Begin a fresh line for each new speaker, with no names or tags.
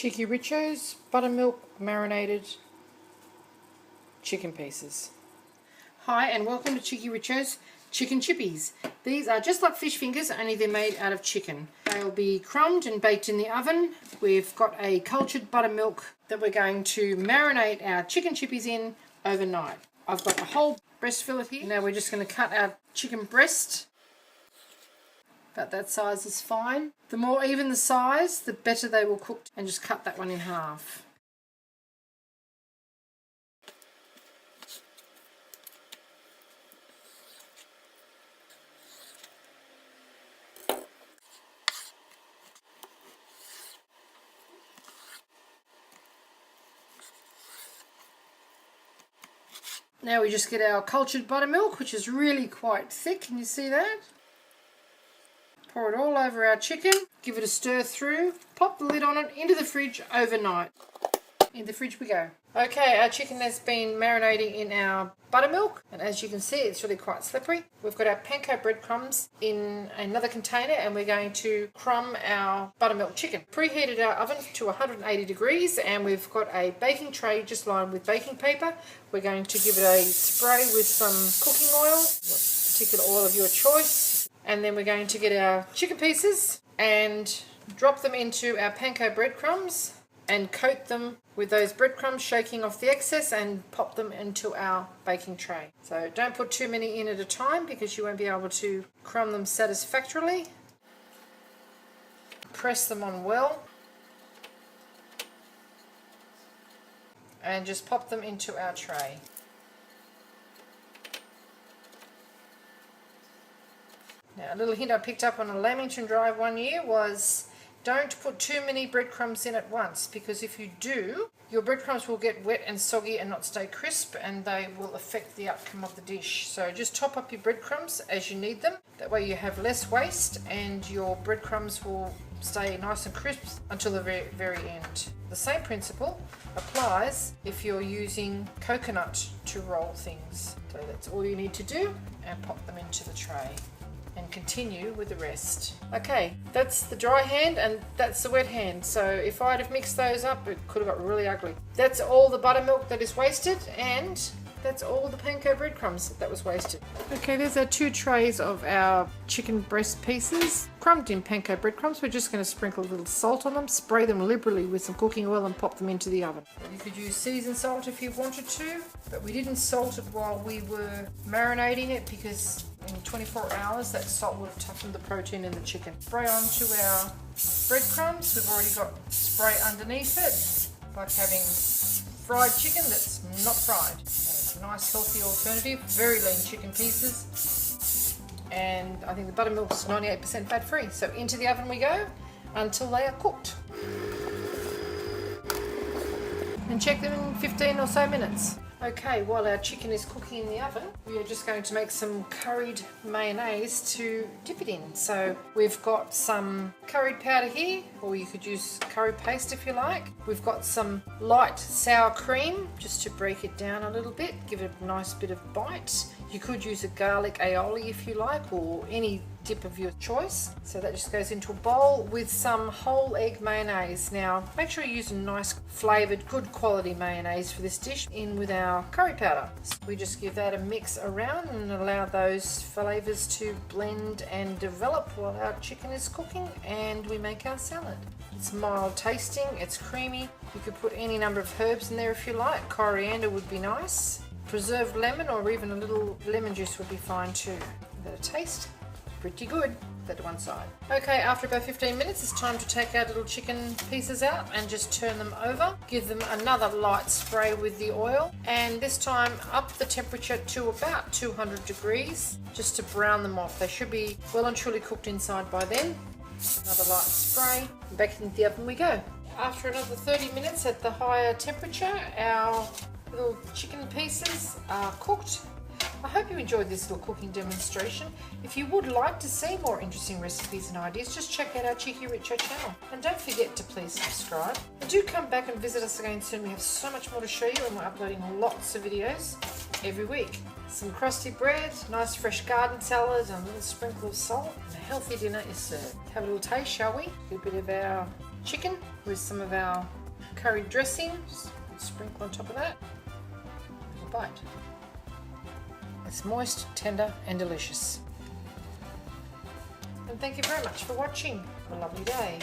Cheekyricho's buttermilk marinated chicken pieces. Hi and welcome to Cheekyricho's Chicken Chippies. These are just like fish fingers, only they're made out of chicken. They'll be crumbed and baked in the oven. We've got a cultured buttermilk that we're going to marinate our chicken chippies in overnight. I've got a whole breast fillet here. Now we're just going to cut our chicken breast. About that size is fine. The more even the size, the better they will cook, and just cut that one in half. Now we just get our cultured buttermilk, which is really quite thick. Can you see that? Pour it all over our chicken, give it a stir through, pop the lid on it, into the fridge overnight. In the fridge we go. Okay, our chicken has been marinating in our buttermilk, and as you can see it's really quite slippery. We've got our Panko Bread crumbs in another container, and we're going to crumb our buttermilk chicken. Preheated our oven to 180 degrees, and we've got a baking tray just lined with baking paper. We're going to give it a spray with some cooking oil, particular oil of your choice. And then we're going to get our chicken pieces and drop them into our Panko breadcrumbs and coat them with those breadcrumbs, shaking off the excess, and pop them into our baking tray. So don't put too many in at a time because you won't be able to crumb them satisfactorily. Press them on well and just pop them into our tray. Now, a little hint I picked up on a Lamington Drive one year was don't put too many breadcrumbs in at once, because if you do, your breadcrumbs will get wet and soggy and not stay crisp, and they will affect the outcome of the dish. So just top up your breadcrumbs as you need them. That way you have less waste and your breadcrumbs will stay nice and crisp until the very end. The same principle applies if you're using coconut to roll things. So that's all you need to do, and pop them into the tray. And continue with the rest. Okay, that's the dry hand and that's the wet hand. So if I'd have mixed those up, it could have got really ugly. That's all the buttermilk that is wasted, and that's all the Panko breadcrumbs that was wasted. Okay, there's our 2 trays of our chicken breast pieces, crumbed in Panko breadcrumbs. We're just going to sprinkle a little salt on them, spray them liberally with some cooking oil, and pop them into the oven. You could use seasoned salt if you wanted to, but we didn't salt it while we were marinating it because in 24 hours that salt would have toughened the protein in the chicken. Spray onto our breadcrumbs. We've already got spray underneath it, like having fried chicken that's not fried. It's a nice healthy alternative. Very lean chicken pieces, and I think the buttermilk's 98% fat free. So into the oven we go until they are cooked, and check them in 15 or so minutes. Okay, while our chicken is cooking in the oven, we are just going to make some curried mayonnaise to dip it in. So we've got some curried powder here, or you could use curry paste if you like. We've got some light sour cream, just to break it down a little bit, give it a nice bit of bite. You could use a garlic aioli if you like, or any dip of your choice. So that just goes into a bowl with some whole egg mayonnaise. Now make sure you use a nice flavoured, good quality mayonnaise for this dish in with our curry powder. So we just give that a mix around and allow those flavours to blend and develop while our chicken is cooking, and we make our salad. It's mild tasting, it's creamy. You could put any number of herbs in there if you like. Coriander would be nice. Preserved lemon or even a little lemon juice would be fine too. Give it a taste. Pretty good. That to one side. Okay, after about 15 minutes it's time to take our little chicken pieces out and just turn them over. Give them another light spray with the oil, and this time up the temperature to about 200 degrees just to brown them off. They should be well and truly cooked inside by then. Another light spray, and back into the oven we go. After another 30 minutes at the higher temperature, our little chicken pieces are cooked. I hope you enjoyed this little cooking demonstration. If you would like to see more interesting recipes and ideas, just check out our Cheekyricho channel. And don't forget to please subscribe. And do come back and visit us again soon. We have so much more to show you, and we're uploading lots of videos every week. Some crusty bread, nice fresh garden salad, and a little sprinkle of salt, and a healthy dinner is served. Have a little taste, shall we? A bit of our chicken with some of our curry dressing. Just sprinkle on top of that. A bite. It's moist, tender and delicious. And thank you very much for watching. Have a lovely day.